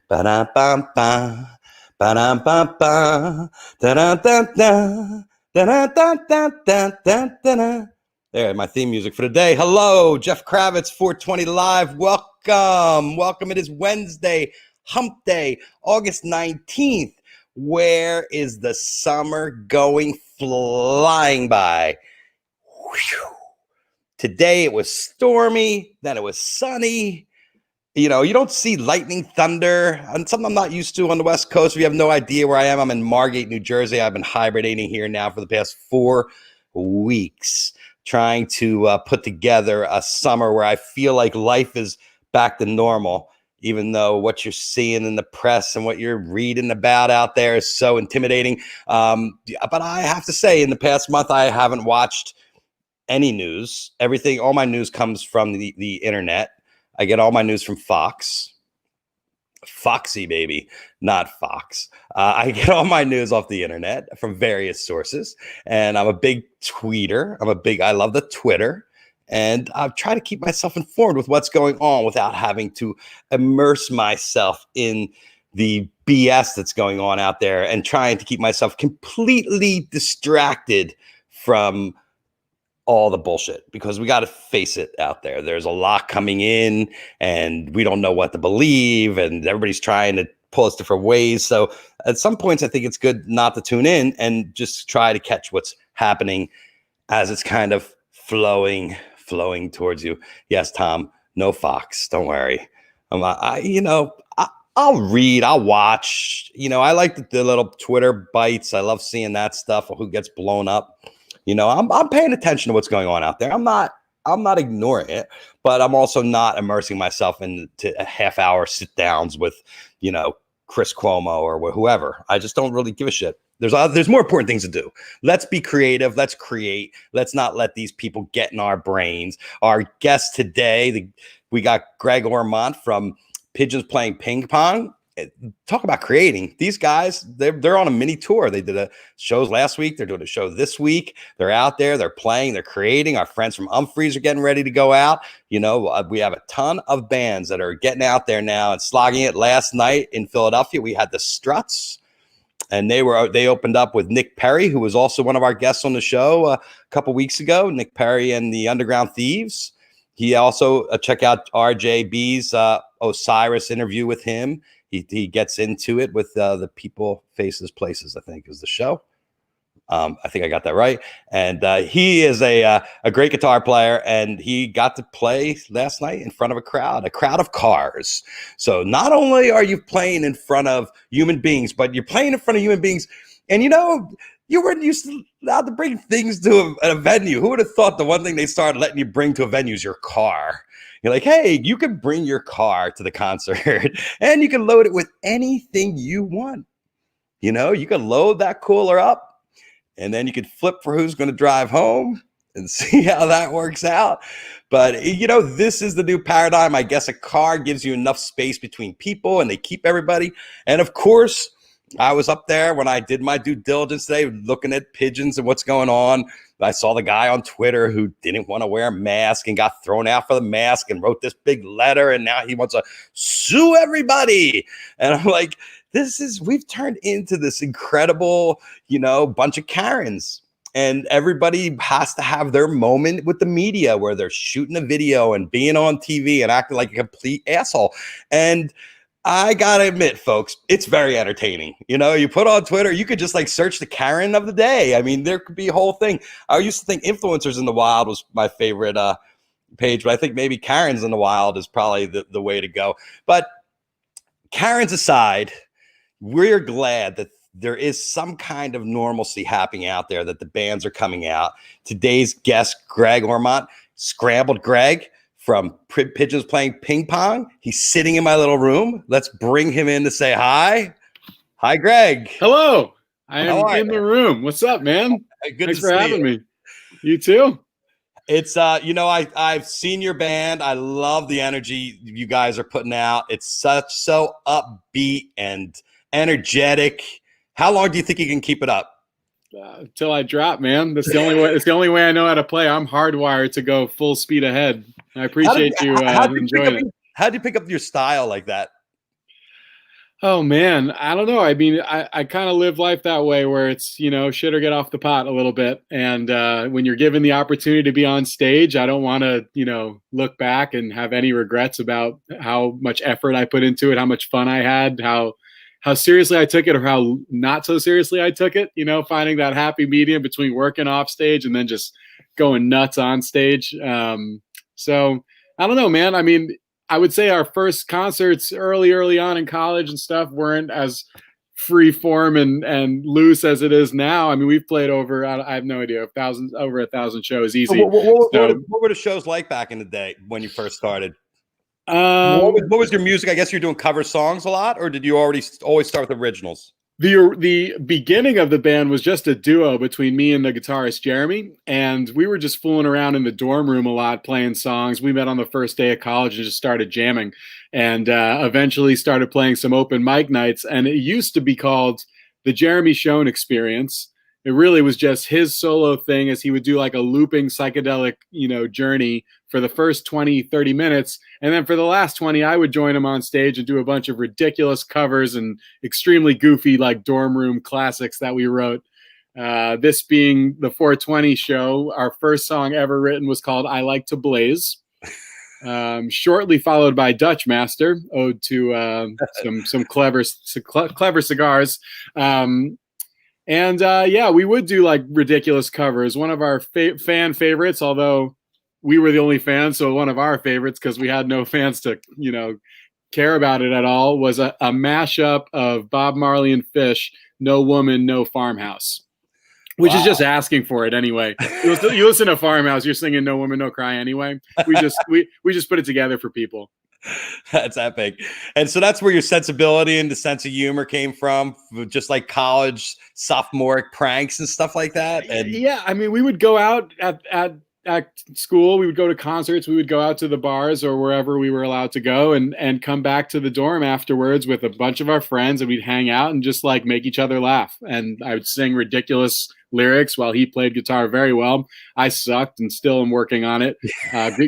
Ba-da-ba-ba, ba-da-ba-ba, da-da-da-da, da-da-da-da-da-da-da. There, my theme music for the day. Hello, Jeff Kravitz, 420 Live. Welcome. It is Wednesday, Hump Day, August 19th. Where is the summer going flying by? Whew. Today it was stormy, then it was sunny. You know, you don't see lightning, thunder, and something I'm not used to on the West Coast. If you have no idea where I am, I'm in Margate, New Jersey. I've been hibernating here now for the past 4 weeks, trying to put together a summer where I feel like life is back to normal, even though what you're seeing in the press and what you're reading about out there is so intimidating. But I have to say, in the past month, I haven't watched any news. All my news comes from the internet. I get all my news from Foxy, baby, not Fox. I get all my news off the internet from various sources, and I'm a big tweeter. I love the Twitter, and I try to keep myself informed with what's going on without having to immerse myself in the BS that's going on out there and trying to keep myself completely distracted from all the bullshit, because we got to face it out there. There's a lot coming in and we don't know what to believe, and everybody's trying to pull us different ways. So at some points, I think it's good not to tune in and just try to catch what's happening as it's kind of flowing towards you. Yes, Tom, no Fox. Don't worry. I'll read, I'll watch. I like the little Twitter bites. I love seeing that stuff, who gets blown up. I'm paying attention to what's going on out there. I'm not ignoring it, but I'm also not immersing myself into a half-hour sit-downs with, Chris Cuomo or whoever. I just don't really give a shit. There's more important things to do. Let's be creative. Let's create. Let's not let these people get in our brains. Our guest today, we got Greg Ormont from Pigeons Playing Ping Pong. Talk about creating. These guys, they're on a mini tour. They did a shows last week. They're doing a show this week. They're out there. They're playing. They're creating. Our friends from Humphreys are getting ready to go out. We have a ton of bands that are getting out there now and slogging it. Last night in Philadelphia, we had the Struts, and they opened up with Nick Perry, who was also one of our guests on the show a couple weeks ago. Nick Perry and the Underground Thieves. He also check out RJB's Osiris interview with him. He gets into it with the People, Faces, Places, I think is the show. I think I got that right. And he is a great guitar player, and he got to play last night in front of a crowd of cars. So not only are you playing in front of human beings, but you're playing in front of human beings. And you weren't allowed to bring things to a venue. Who would have thought the one thing they started letting you bring to a venue is your car? You're like, hey, you can bring your car to the concert and you can load it with anything you want. You can load that cooler up, and then you can flip for who's going to drive home and see how that works out. But, this is the new paradigm. I guess a car gives you enough space between people and they keep everybody. And of course, I was up there when I did my due diligence today, looking at pigeons and what's going on. I saw the guy on Twitter who didn't want to wear a mask and got thrown out for the mask and wrote this big letter, and now he wants to sue everybody. And I'm like, we've turned into this incredible, bunch of Karens. And everybody has to have their moment with the media where they're shooting a video and being on TV and acting like a complete asshole. And I gotta admit, folks, it's very entertaining. You put on Twitter, you could just search the Karen of the day. I mean, there could be a whole thing. I used to think Influencers in the Wild was my favorite page, but I think maybe Karens in the Wild is probably the way to go. But Karens aside, we're glad that there is some kind of normalcy happening out there, that the bands are coming out. Today's guest, Greg Ormont, Scrambled Greg from Pigeons Playing Ping Pong. He's sitting in my little room. Let's bring him in to say hi. Hi, Greg. Hello. I am in the room. What's up, man? Thanks for having me. You too? It's, I've seen your band. I love the energy you guys are putting out. It's so upbeat and energetic. How long do you think you can keep it up? Till I drop, man. That's the only way. It's the only way I know how to play. I'm hardwired to go full speed ahead. I appreciate you enjoying it. How did you pick up your style like that? Oh man, I don't know. I mean, I kind of live life that way where it's, shit or get off the pot a little bit. And when you're given the opportunity to be on stage, I don't want to, look back and have any regrets about how much effort I put into it, how much fun I had, how seriously I took it or how not so seriously I took it, finding that happy medium between working off stage and then just going nuts on stage. So I don't know, man. I mean, I would say our first concerts early on in college and stuff weren't as free form and loose as it is now. I mean, we've played I have no idea, over 1,000 shows easy. So what, So, what were the shows like back in the day when you first started? um, What was your music? I guess you're doing cover songs a lot, or did you always start with originals? the beginning of the band was just a duo between me and the guitarist Jeremy, and we were just fooling around in the dorm room a lot playing songs. We met on the first day of college and just started jamming, and eventually started playing some open mic nights. And it used to be called the Jeremy Schoen Experience. It really was just his solo thing, as he would do like a looping psychedelic, journey for the first 20, 30 minutes. And then for the last 20, I would join him on stage and do a bunch of ridiculous covers and extremely goofy, like dorm room classics that we wrote. This being the 420 show, our first song ever written was called I Like to Blaze. Shortly followed by Dutch Master, ode to some clever cigars. Yeah, we would do like ridiculous covers. One of our fan favorites, although we were the only fans, so one of our favorites because we had no fans to, care about it at all, was a mashup of Bob Marley and Fish, No Woman, No Farmhouse, which is just asking for it anyway. You listen to Farmhouse, you're singing No Woman, No Cry anyway. We just put it together for people. That's epic. And so that's where your sensibility and the sense of humor came from, just like college sophomoric pranks and stuff like that. And yeah, I mean, we would go out at school, we would go to concerts, we would go out to the bars or wherever we were allowed to go, and come back to the dorm afterwards with a bunch of our friends, and we'd hang out and just like make each other laugh. And I would sing ridiculous lyrics while he played guitar very well. I sucked and still am working on it,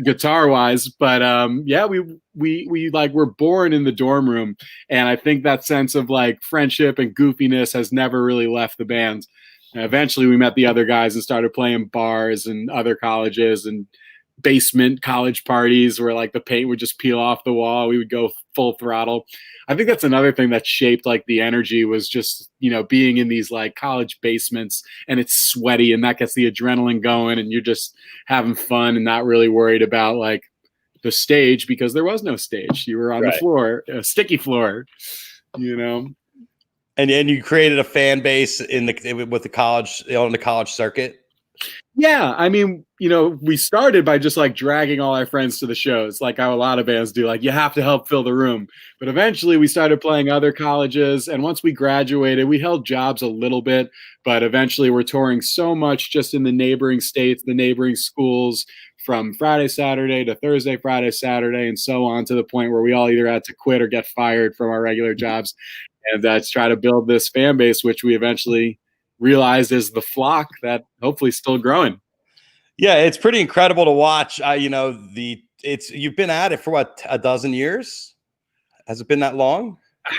guitar wise. But yeah, we like were born in the dorm room, and I think that sense of like friendship and goofiness has never really left the band. And eventually we met the other guys and started playing bars and other colleges and basement college parties where like the paint would just peel off the wall. We would go full throttle. I think that's another thing that shaped like the energy, was just, being in these like college basements, and it's sweaty and that gets the adrenaline going, and you're just having fun and not really worried about like the stage, because there was no stage. You were on the floor, a sticky floor, And you created a fan base with the college, on the college circuit. Yeah, I mean, we started by just like dragging all our friends to the shows, like how a lot of bands do. Like, you have to help fill the room. But eventually we started playing other colleges. And once we graduated, we held jobs a little bit. But eventually we're touring so much just in the neighboring states, the neighboring schools, from Friday, Saturday to Thursday, Friday, Saturday, and so on, to the point where we all either had to quit or get fired from our regular jobs. And try to build this fan base, which we eventually realized is the flock that hopefully still growing. Yeah, it's pretty incredible to watch. You've been at it for what, a dozen years? Has it been that long?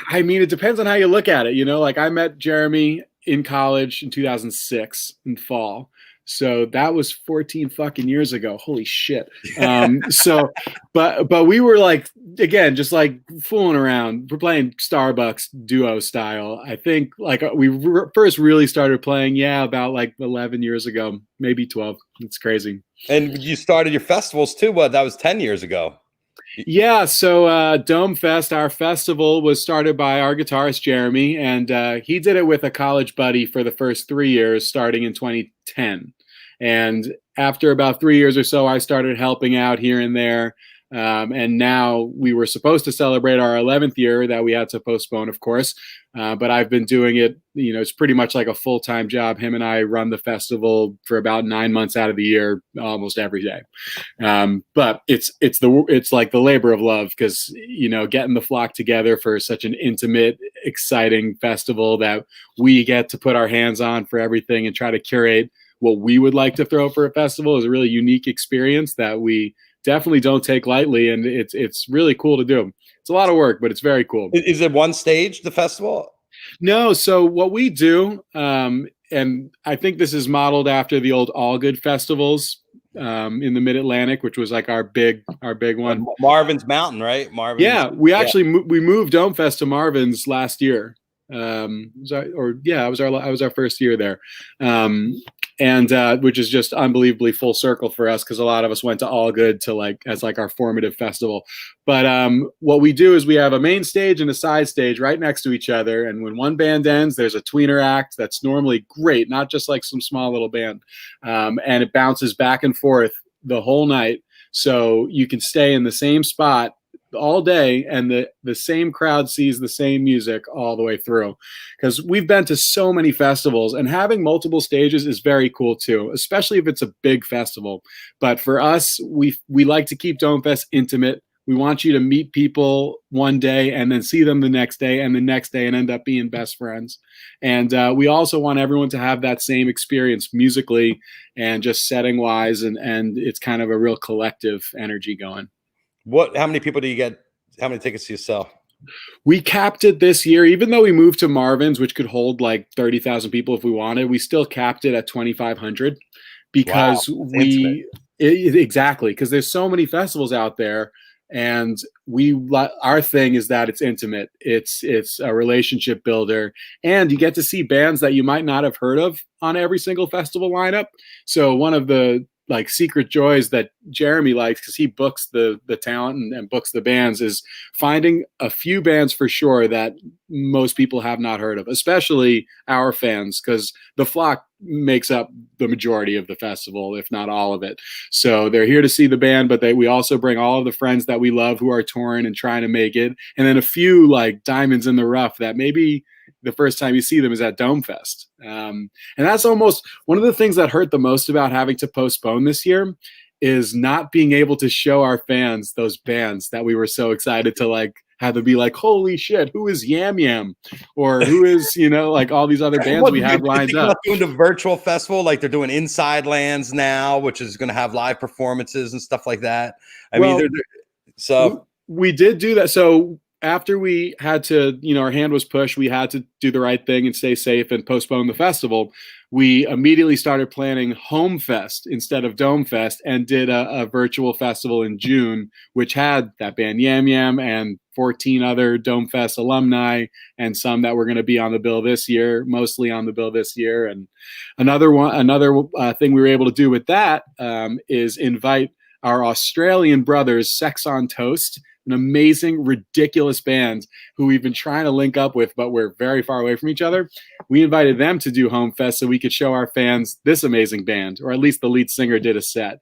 I mean, it depends on how you look at it. Like I met Jeremy in college in 2006 in fall. So that was 14 fucking years ago. Holy shit. But we were like, again, just like fooling around. We're playing Starbucks duo style. I think like we first really started playing, about like 11 years ago, maybe 12. It's crazy. And you started your festivals too. What, that was 10 years ago. Yeah, so Dome Fest, our festival, was started by our guitarist Jeremy, and he did it with a college buddy for the first 3 years, starting in 2010. And after about 3 years or so, I started helping out here and there. And now we were supposed to celebrate our 11th year that we had to postpone, of course. But I've been doing it, it's pretty much like a full-time job. Him and I run the festival for about 9 months out of the year, almost every day. But it's like the labor of love, because, getting the flock together for such an intimate, exciting festival that we get to put our hands on for everything and try to curate what we would like to throw for a festival is a really unique experience that we definitely don't take lightly, and it's really cool to do. It's a lot of work, but it's very cool. Is it one stage, the festival? No, so what we do, and I think this is modeled after the old All Good festivals in the Mid-Atlantic, which was like our big one. Marvin's Mountain, right? Marvin's. Yeah, we actually we moved Dome Fest to Marvin's last year. It was our first year there, and which is just unbelievably full circle for us because a lot of us went to All Good to as our formative festival. But what we do is we have a main stage and a side stage right next to each other, and when one band ends, there's a tweener act that's normally great, not just like some small little band, and it bounces back and forth the whole night, so you can stay in the same spot all day and the same crowd sees the same music all the way through, because we've been to so many festivals and having multiple stages is very cool too, especially if it's a big festival. But for us, we like to keep Dome Fest intimate. We want you to meet people one day and then see them the next day and the next day and end up being best friends. And we also want everyone to have that same experience musically and just setting wise, and it's kind of a real collective energy going. How many people do you get? How many tickets do you sell? We capped it this year, even though we moved to Marvin's, which could hold like 30,000 people if we wanted. We still capped it at 2,500 because exactly, because there's so many festivals out there, and our thing is that it's intimate. It's a relationship builder, and you get to see bands that you might not have heard of on every single festival lineup. So one of the secret joys that Jeremy likes, because he books the talent and books the bands, is finding a few bands for sure that most people have not heard of, especially our fans, because the flock makes up the majority of the festival, if not all of it. So they're here to see the band, but we also bring all of the friends that we love who are touring and trying to make it, and then a few diamonds in the rough that maybe the first time you see them is at Dome Fest. And that's almost one of the things that hurt the most about having to postpone this year, is not being able to show our fans those bands that we were so excited to have to be holy shit, who is Yam Yam? Or who is, all these other bands we have lined up. Doing the virtual festival, they're doing Inside Lands now, which is going to have live performances and stuff like that. So we did do that. So after we had to, our hand was pushed, we had to do the right thing and stay safe and postpone the festival. We immediately started planning Home Fest instead of Dome Fest, and did a virtual festival in June, which had that band Yam Yam and 14 other Dome Fest alumni, and some that were going to be on the bill this year, mostly on the bill this year. And another thing we were able to do with that is invite our Australian brothers, Sex on Toast, an amazing, ridiculous band who we've been trying to link up with, but we're very far away from each other. We invited them to do Home Fest so we could show our fans this amazing band, or at least the lead singer did a set.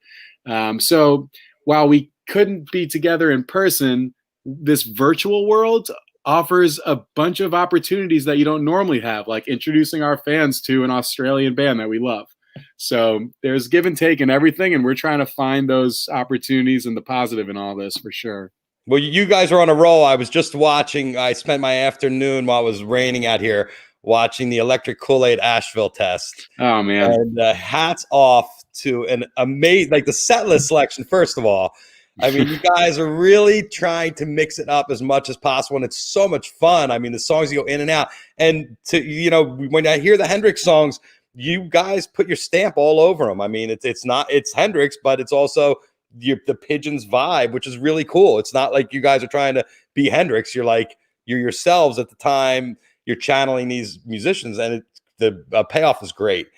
So while we couldn't be together in person, this virtual world offers a bunch of opportunities that you don't normally have, like introducing our fans to an Australian band that we love. So there's give and take and everything, and we're trying to find those opportunities and the positive in all this for sure. Well, you guys are on a roll. I was just watching. I spent my afternoon while it was raining out here watching the Electric Kool-Aid Asheville test. Oh man! And hats off to an amazing, the set list selection. First of all, I mean, you guys are really trying to mix it up as much as possible, and it's so much fun. I mean, the songs go in and out, and when I hear the Hendrix songs, you guys put your stamp all over them. I mean, it's Hendrix, but it's also the Pigeons vibe, which is really cool. It's not like you guys are trying to be Hendrix. You're yourselves at the time. You're channeling these musicians, and the payoff is great.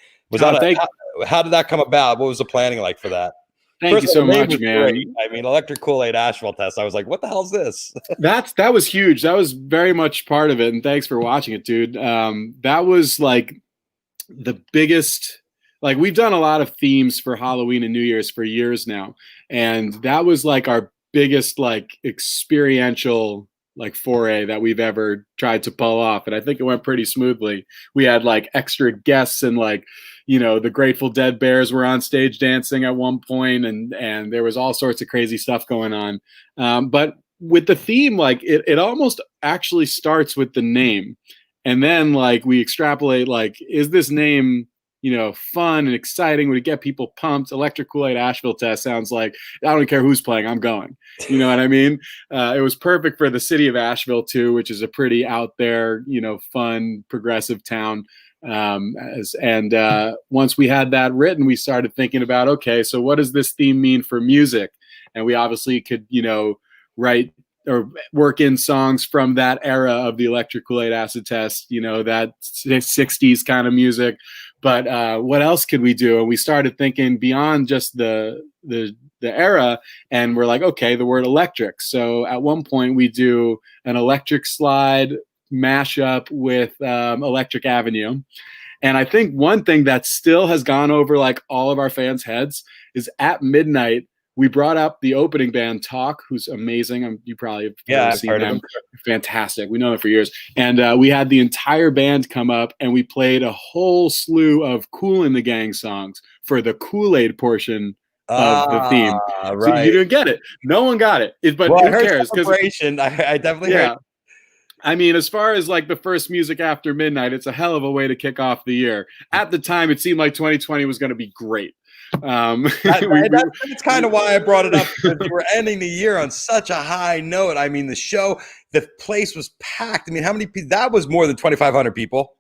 How did that come about? What was the planning like for that? Thank you so much, man. Great. I mean, Electric Kool-Aid Asheville test. I was like, what the hell is this? That was huge. That was very much part of it. And thanks for watching it, dude. That was the biggest. We've done a lot of themes for Halloween and New Year's for years now. And that was our biggest experiential foray that we've ever tried to pull off. And I think it went pretty smoothly. We had extra guests, and the Grateful Dead Bears were on stage dancing at one point, and there was all sorts of crazy stuff going on. But with the theme, it almost actually starts with the name. And then we extrapolate, is this name fun and exciting? Would it get people pumped? Electric Kool-Aid Asheville Test sounds like, I don't care who's playing, I'm going. You know what I mean? It was perfect for the city of Asheville too, which is a pretty out there, fun, progressive town. Once we had that written, we started thinking about, okay, so what does this theme mean for music? And we obviously could, write or work in songs from that era of the Electric Kool-Aid Acid Test, that 60s kind of music. But what else could we do? And we started thinking beyond just the era, and we're like, okay, the word electric. So at one point we do an electric slide mashup with Electric Avenue. And I think one thing that still has gone over like all of our fans' heads is at midnight, we brought up the opening band Talk, who's amazing. You probably have seen them. Fantastic. We know them for years. And we had the entire band come up, and we played a whole slew of Kool and the Gang songs for the Kool-Aid portion of the theme. Right. So you didn't get it. No one got it. But who cares? I definitely heard. I mean, as far as like the first music after midnight, it's a hell of a way to kick off the year. At the time, it seemed like 2020 was going to be great. That's kind of why I brought it up. Because we're ending the year on such a high note. I mean, the place was packed. I mean, how many people? That was more than 2,500 people.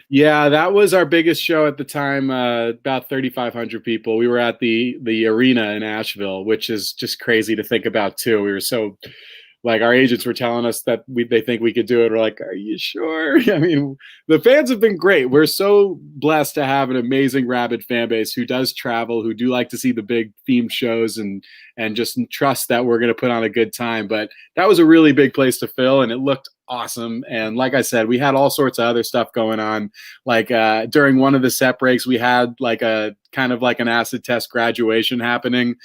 Yeah, that was our biggest show at the time. About 3,500 people. We were at the arena in Asheville, which is just crazy to think about too. We were so. Like our agents were telling us that they think we could do it. We're like, are you sure? I mean, the fans have been great. We're so blessed to have an amazing rabid fan base who does travel, who do like to see the big theme shows and just trust that we're going to put on a good time. But that was a really big place to fill, and it looked awesome. And like I said, we had all sorts of other stuff going on. Like during one of the set breaks, we had like a kind of like an acid test graduation happening.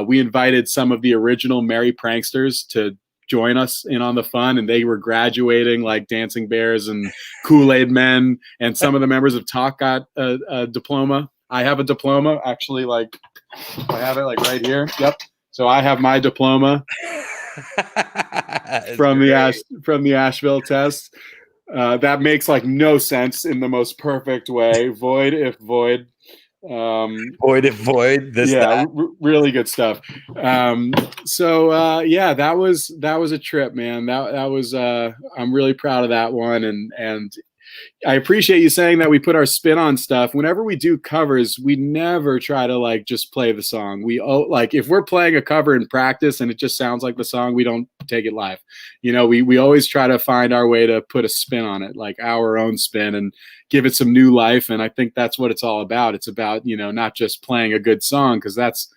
We invited some of the original Merry Pranksters to join us in on the fun, and they were graduating like Dancing Bears and Kool-Aid Men, and some of the members of Talk got a diploma. I have a diploma, actually, like I have it like right here. Yep. So I have my diploma from the Asheville test. That makes like no sense in the most perfect way. Void if void. Void if void. Really good stuff. That was a trip, man. That was I'm really proud of that one, and I appreciate you saying that we put our spin on stuff. Whenever we do covers, we never try to like just play the song. We like if we're playing a cover in practice and it just sounds like the song, we don't take it live. We always try to find our way to put a spin on it, like our own spin, and give it some new life. And I think that's what it's all about. It's about, not just playing a good song, because that's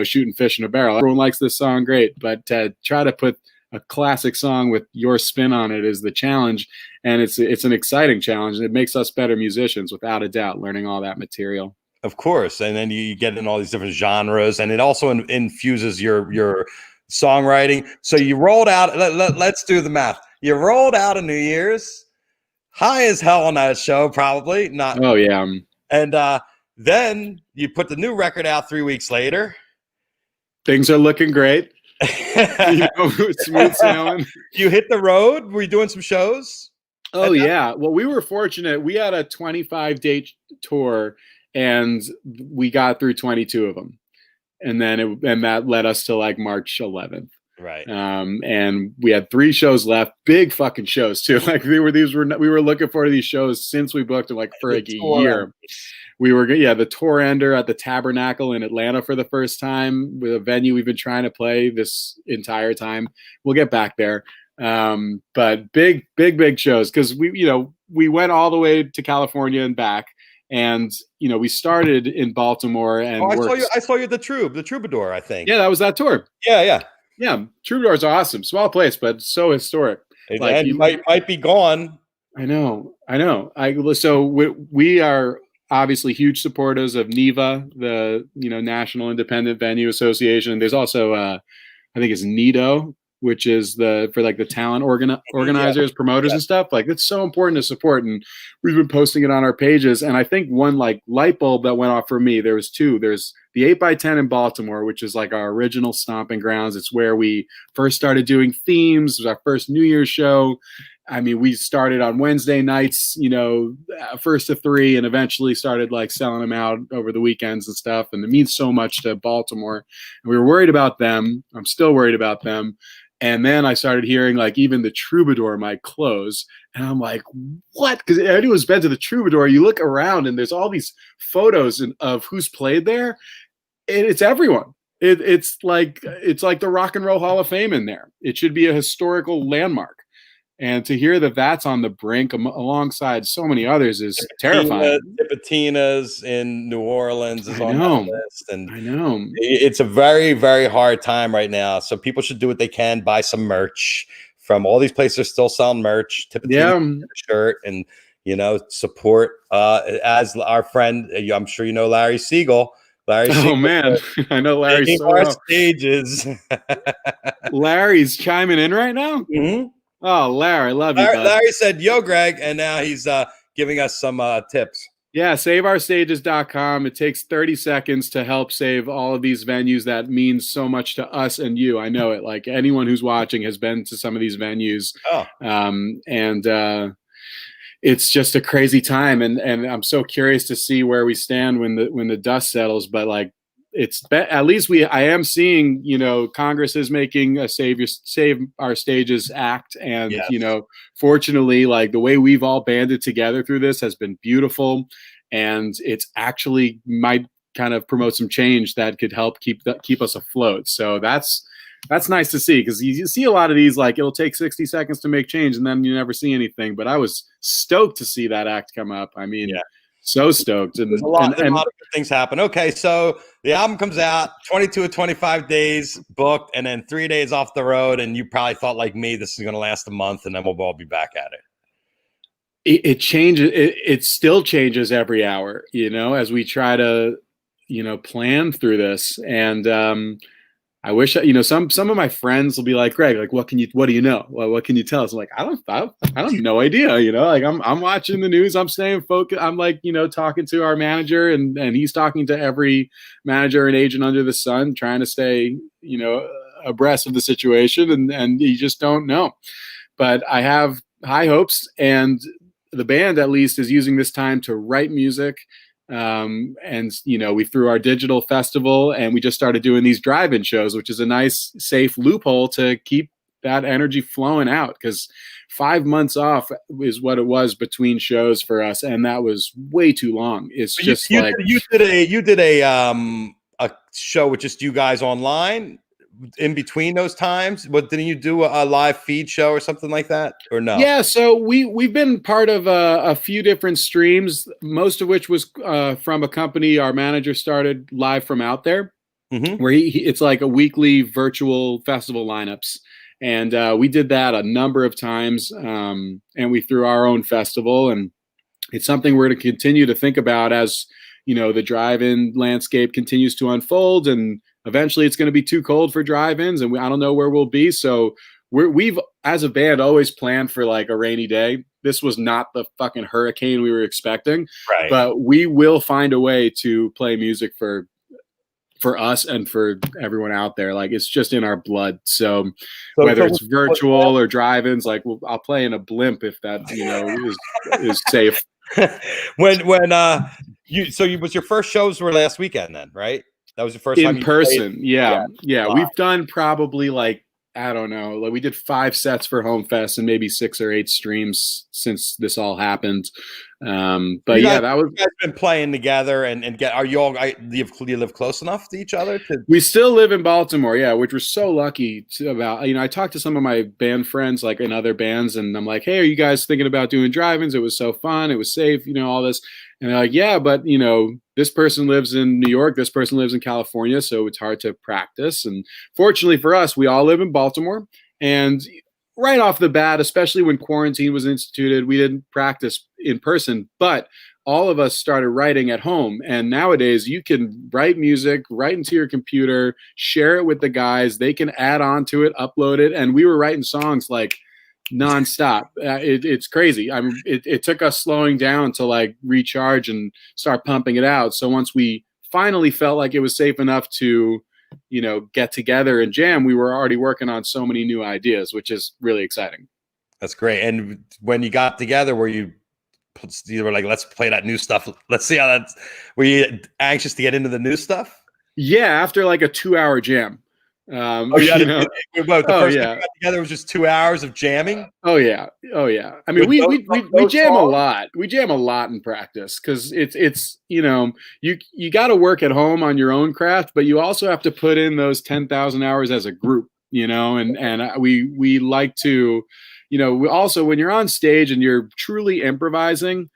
shooting fish in a barrel. Everyone likes this song, great, but try to put a classic song with your spin on it is the challenge. And it's an exciting challenge, and it makes us better musicians without a doubt, learning all that material. Of course. And then you get in all these different genres, and it also infuses your songwriting. So you rolled out, let's do the math. You rolled out a New Year's high as hell on that show, probably not. Oh yeah. And then you put the new record out 3 weeks later. Things are looking great. Smooth sailing. You hit the road. Were you doing some shows? Oh yeah. Well, we were fortunate. We had a 25-date tour, and we got through 22 of them, and then that led us to like March 11th. Right. And we had 3 shows left, big fucking shows too. Like we were looking forward to these shows since we booked them like for like a year. We were, the tour ender at the Tabernacle in Atlanta for the first time, with a venue we've been trying to play this entire time. We'll get back there. But big shows, because we went all the way to California and back. And, we started in Baltimore. And I saw you at the Troubadour, I think. Yeah, that was that tour. Yeah. Yeah, Troubadour's awesome. Small place, but so historic. And you might be gone. I know. So we are obviously huge supporters of NIVA, the National Independent Venue Association. There's also I think it's NIDO, which is for the talent organizers, promoters and stuff. Like, it's so important to support, and we've been posting it on our pages. And I think one like light bulb that went off for me, there was 2. There's the 8x10 in Baltimore, which is like our original stomping grounds. It's where we first started doing themes. It was our first New Year's show. I mean, we started on Wednesday nights, first to 3, and eventually started like selling them out over the weekends and stuff. And it means so much to Baltimore. And we were worried about them. I'm still worried about them. And then I started hearing like even the Troubadour might close. And I'm like, what? Because anyone's been to the Troubadour, you look around and there's all these photos of who's played there. And it's everyone. It's like the Rock and Roll Hall of Fame in there. It should be a historical landmark. And to hear that that's on the brink alongside so many others is terrifying. Tipitina's in New Orleans is on that list. And I know. It's a very, very hard time right now. So people should do what they can, buy some merch from all these places are still selling merch. Tipitina shirt and, support as our friend, I'm sure you know Larry Siegel. Oh man, I know Larry so well. Stages. Larry's chiming in right now? Mm-hmm. Oh, Larry, I love you, bud. Larry said, yo, Greg, and now he's giving us some tips. Yeah, saveourstages.com. It takes 30 seconds to help save all of these venues. That means so much to us and you. I know it. Like anyone who's watching has been to some of these venues. It's just a crazy time. And I'm so curious to see where we stand when the dust settles. But like, at least I am seeing, Congress is making a Save Our Stages Act. And, yes. Fortunately, like the way we've all banded together through this has been beautiful. And it's actually might kind of promote some change that could help keep us afloat. So that's nice to see, because you see a lot of these, like it'll take 60 seconds to make change and then you never see anything. But I was stoked to see that act come up. I mean, so stoked. And there's a lot of good things happen. Okay, so the album comes out 22 or 25 days booked, and then 3 days off the road. And you probably thought like me, this is going to last a month, and then we'll all be back at it. It changes. It still changes every hour, as we try to, plan through this. And I wish, some of my friends will be like, Greg, like, what do you know? Well, what can you tell us? I'm like, I don't no idea. Like I'm watching the news. I'm staying focused. I'm like, talking to our manager and he's talking to every manager and agent under the sun, trying to stay, abreast of the situation. And you just don't know. But I have high hopes, and the band at least is using this time to write music. And we threw our digital festival, and we just started doing these drive-in shows, which is a nice, safe loophole to keep that energy flowing out. Because 5 months off is what it was between shows for us, and that was way too long. It's so just you did a show with just you guys online in between those times. But didn't you do a live feed show or something like that, or no? Yeah, so we've been part of a few different streams, most of which was from a company our manager started live from out there, where it's like a weekly virtual festival lineups. And we did that a number of times, and we threw our own festival. And it's something we're to continue to think about as, the drive-in landscape continues to unfold, and eventually it's going to be too cold for drive-ins, and I don't know where we'll be. So we've, as a band, always planned for like a rainy day. This was not the fucking hurricane we were expecting, right? But we will find a way to play music for us and for everyone out there. Like it's just in our blood. So whether it's virtual or drive-ins, like I'll play in a blimp if that is safe. Was your first shows were last weekend then, right? That was the first time in person. Yeah. Wow. We've done probably like, I don't know, like we did 5 sets for Home Fest and maybe 6 or 8 streams since this all happened. But you guys been playing together and do you live close enough to each other? We still live in Baltimore, yeah, which we're so lucky about. I talked to some of my band friends like in other bands, and I'm like, hey, are you guys thinking about doing drive-ins? It was so fun, it was safe, all this. And they're like, yeah, but this person lives in New York, this person lives in California, so it's hard to practice. And fortunately for us, we all live in Baltimore, and right off the bat, especially when quarantine was instituted, we didn't practice in person, but all of us started writing at home. And nowadays you can write music right into your computer, share it with the guys, they can add on to it, upload it. And we were writing songs like nonstop. It's crazy. I mean, it took us slowing down to like recharge and start pumping it out. So once we finally felt like it was safe enough to get together and jam, we were already working on so many new ideas, which is really exciting. That's great. And when you got together, you were like, let's play that new stuff. Let's see how that's. Were you anxious to get into the new stuff? Yeah, after like a 2-hour jam. Oh, yeah. The first time we got together was just 2 hours of jamming. Oh yeah. I mean, we jam a lot. We jam a lot in practice because it's you got to work at home on your own craft, but you also have to put in those 10,000 hours as a group. And we like to, we also, when you're on stage and you're truly improvising,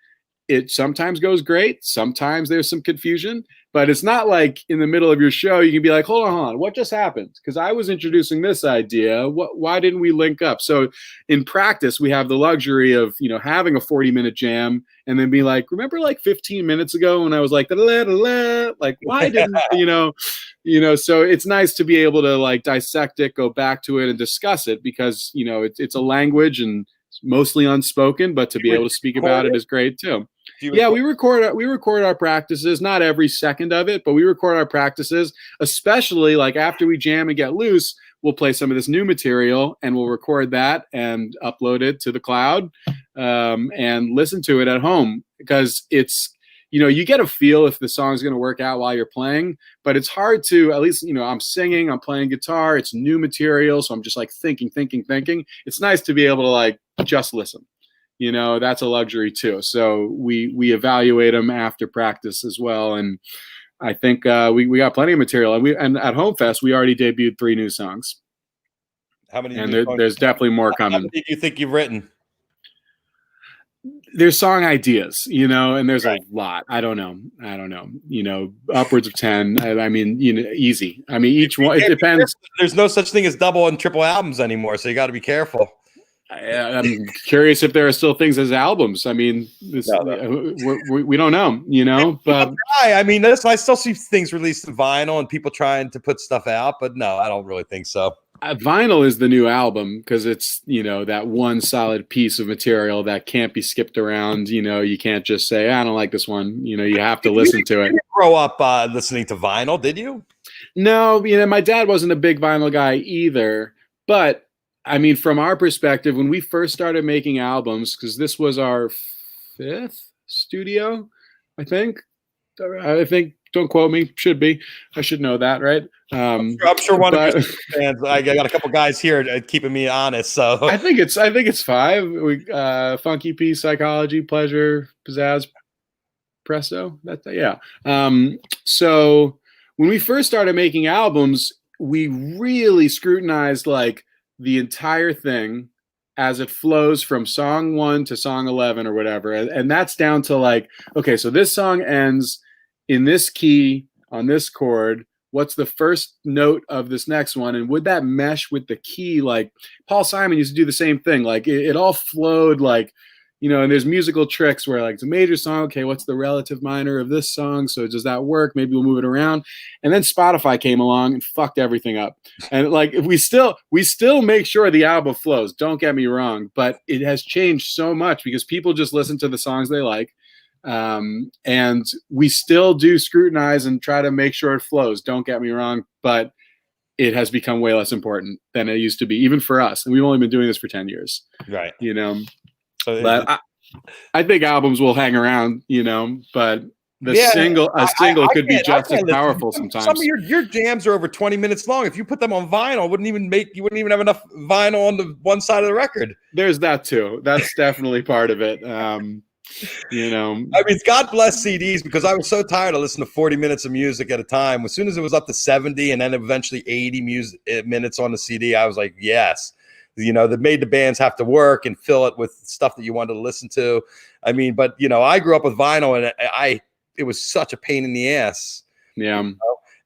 it sometimes goes great. Sometimes there's some confusion, but it's not like in the middle of your show, you can be like, hold on, what just happened? Because I was introducing this idea. Why didn't we link up? So in practice, we have the luxury of, having a 40-minute jam and then be like, remember like 15 minutes ago when I was like, like, why didn't, so it's nice to be able to like dissect it, go back to it and discuss it because, it's a language and it's mostly unspoken, but to be able to speak about it is great too. Yeah, we record our practices, not every second of it, but we record our practices, especially like after we jam and get loose, we'll play some of this new material and we'll record that and upload it to the cloud and listen to it at home because it's, you get a feel if the song's going to work out while you're playing, but it's hard to, at least, I'm singing, I'm playing guitar, it's new material. So I'm just like thinking. It's nice to be able to like just listen. That's a luxury too. So we evaluate them after practice as well. And I think we got plenty of material. And at Home Fest, we already debuted 3 new songs. How many? And there's definitely more coming. How many do you think you've written? There's song ideas, and there's a lot. I don't know, upwards of 10. I mean, easy. I mean, each one, it depends. There's no such thing as double and triple albums anymore. So you got to be careful. I'm curious if there are still things as albums. I mean, we don't know, but I mean, I still see things released in vinyl and people trying to put stuff out, but no, I don't really think so. Vinyl is the new album because it's, that one solid piece of material that can't be skipped around. You can't just say, I don't like this one. You have to listen to it. You didn't grow up listening to vinyl, did you? No, my dad wasn't a big vinyl guy either, but I mean, from our perspective, when we first started making albums, because this was our 5th studio, I think, don't quote me, should be. I should know that, right? I'm sure one of your fans, I got a couple guys here keeping me honest. So I think it's 5. Funky Peace, Psychology, Pleasure, Pizzazz, Presto. Yeah. So when we first started making albums, we really scrutinized like the entire thing as it flows from song 1 to song 11 or whatever. And that's down to like, okay, so this song ends in this key on this chord. What's the first note of this next one? And would that mesh with the key? Like Paul Simon used to do the same thing. Like it all flowed like, and there's musical tricks where like it's a major song. Okay, what's the relative minor of this song? So does that work? Maybe we'll move it around. And then Spotify came along and fucked everything up. And like we still make sure the album flows. Don't get me wrong, but it has changed so much because people just listen to the songs they like. And we still do scrutinize and try to make sure it flows. Don't get me wrong, but it has become way less important than it used to be, even for us. And we've only been doing this for 10 years. Right. But I think albums will hang around, but a single could be just as powerful sometimes. Some of your jams are over 20 minutes long. If you put them on vinyl, you wouldn't even have enough vinyl on the one side of the record. There's that too. That's definitely part of it. I mean, God bless CDs because I was so tired of listening to 40 minutes of music at a time. As soon as it was up to 70 and then eventually 80 minutes on the CD, I was like, yes. That made the bands have to work and fill it with stuff that you wanted to listen to. I mean, but I grew up with vinyl and it was such a pain in the ass. Yeah.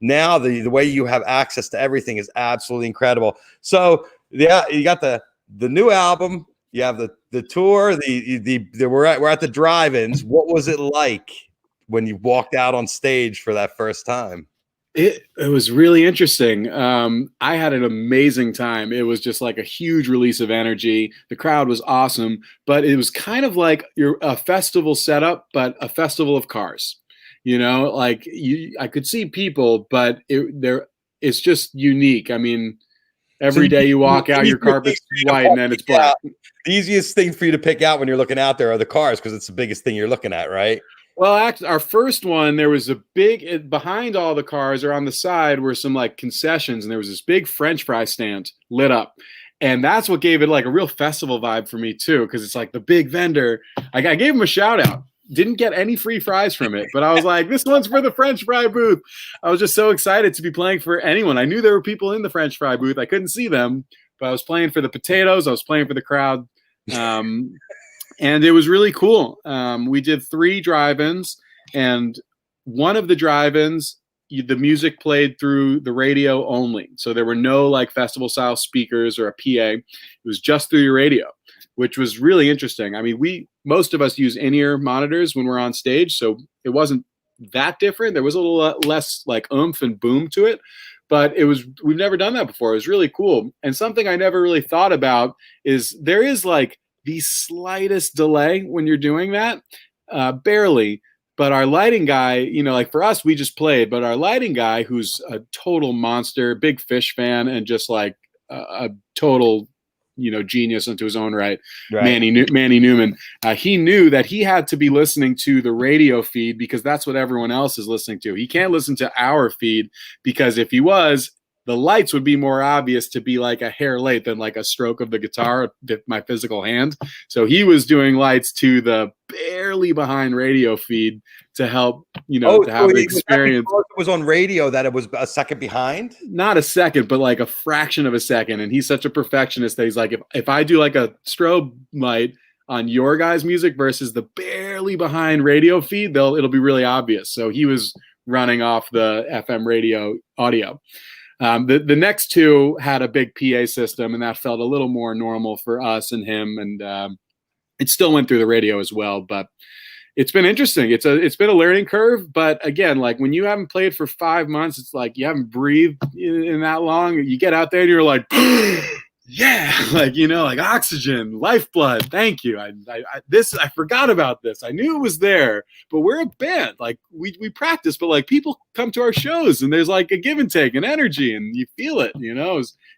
Now the way you have access to everything is absolutely incredible. So yeah, you got the new album, you have the tour, we're at the drive-ins. What was it like when you walked out on stage for that first time? It was really interesting. I had an amazing time. It was just like a huge release of energy. The crowd was awesome, but it was kind of like a festival setup, but a festival of cars. I could see people, but it's just unique. I mean, Every day you walk out, your carpet's white and then it's black. The easiest thing for you to pick out when you're looking out there are the cars because it's the biggest thing you're looking at, right? Well, actually, our first one, there was a big behind all the cars or on the side were some like concessions, and there was this big French fry stand lit up. And that's what gave it like a real festival vibe for me too, because it's like the big vendor. I gave him a shout out. Didn't get any free fries from it, but I was like, this one's for the French fry booth. I was just so excited to be playing for anyone. I knew there were people in the French fry booth. I couldn't see them, but I was playing for the potatoes. I was playing for the crowd. And it was really cool. We did 3 drive-ins, and one of the drive-ins, the music played through the radio only. So there were no like festival style speakers or a PA. It was just through your radio, which was really interesting. I mean, most of us use in-ear monitors when we're on stage, so it wasn't that different. There was a little less like oomph and boom to it, but we've never done that before. It was really cool. And something I never really thought about is there is like the slightest delay when you're doing that, barely. But our lighting guy, like for us, we just played, but our lighting guy, who's a total monster, big Fish fan, and just like a total, genius unto his own right. Manny Newman, he knew that he had to be listening to the radio feed because that's what everyone else is listening to. He can't listen to our feed because if he was, the lights would be more obvious to be like a hair late than like a stroke of the guitar with my physical hand. So he was doing lights to the barely behind radio feed to help, to have an experience. It was on radio that it was a second behind? Not a second, but like a fraction of a second. And he's such a perfectionist that he's like, if I do like a strobe light on your guys' music versus the barely behind radio feed, it'll be really obvious. So he was running off the FM radio audio. The next 2 had a big PA system, and that felt a little more normal for us and him. And it still went through the radio as well. But it's been interesting. It's been a learning curve. But again, like when you haven't played for 5 months, it's like you haven't breathed in that long. You get out there and you're like, yeah, like like oxygen, lifeblood. Thank you. I forgot about this. I knew it was there, but we're a band. Like we practice, but like people come to our shows and there's like a give and take and energy, and you feel it. It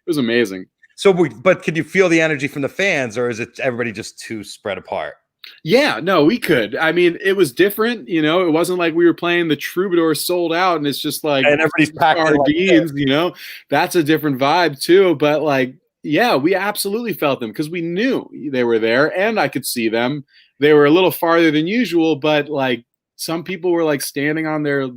was amazing. So, but could you feel the energy from the fans, or is it everybody just too spread apart? Yeah, no, we could. I mean, it was different. It wasn't like we were playing the Troubadour sold out and it's just like and everybody's packing sardines. Like that's a different vibe too. But like. Yeah, we absolutely felt them because we knew they were there and I could see them. They were a little farther than usual, but like some people were like standing on their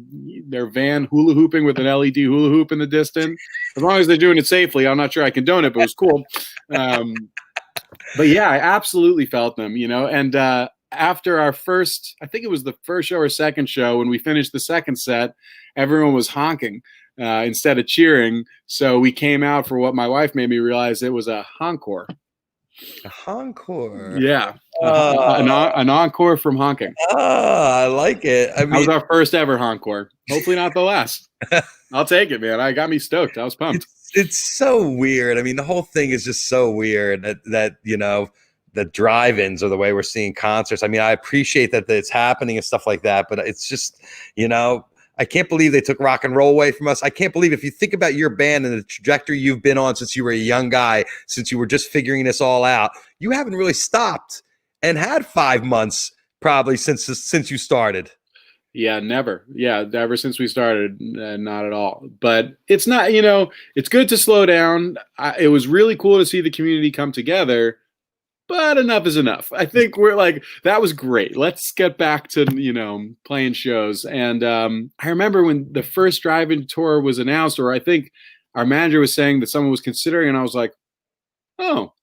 van hula hooping with an LED hula hoop in the distance. As long as they're doing it safely, I'm not sure I condone it, but it was cool. But yeah, I absolutely felt them, and after our first, I think it was the first show or second show, when we finished the second set, everyone was honking. Instead of cheering. So we came out for what my wife made me realize it was a encore. A encore? Yeah. An encore from honking. I like it. That was our first ever encore. Hopefully not the last. I'll take it, man. I got me stoked. I was pumped. It's so weird. I mean, the whole thing is just so weird that the drive-ins or the way we're seeing concerts. I mean, I appreciate that it's happening and stuff like that, but it's just, I can't believe they took rock and roll away from us. I can't believe if you think about your band and the trajectory you've been on since you were a young guy, since you were just figuring this all out, you haven't really stopped and had 5 months probably since you started. Yeah, never. Yeah, ever since we started, not at all. But it's not, it's good to slow down. It was really cool to see the community come together. But enough is enough. I think we're like, that was great. Let's get back to, playing shows. And I remember when the first drive-in tour was announced, or I think our manager was saying that someone was considering, and I was like, oh,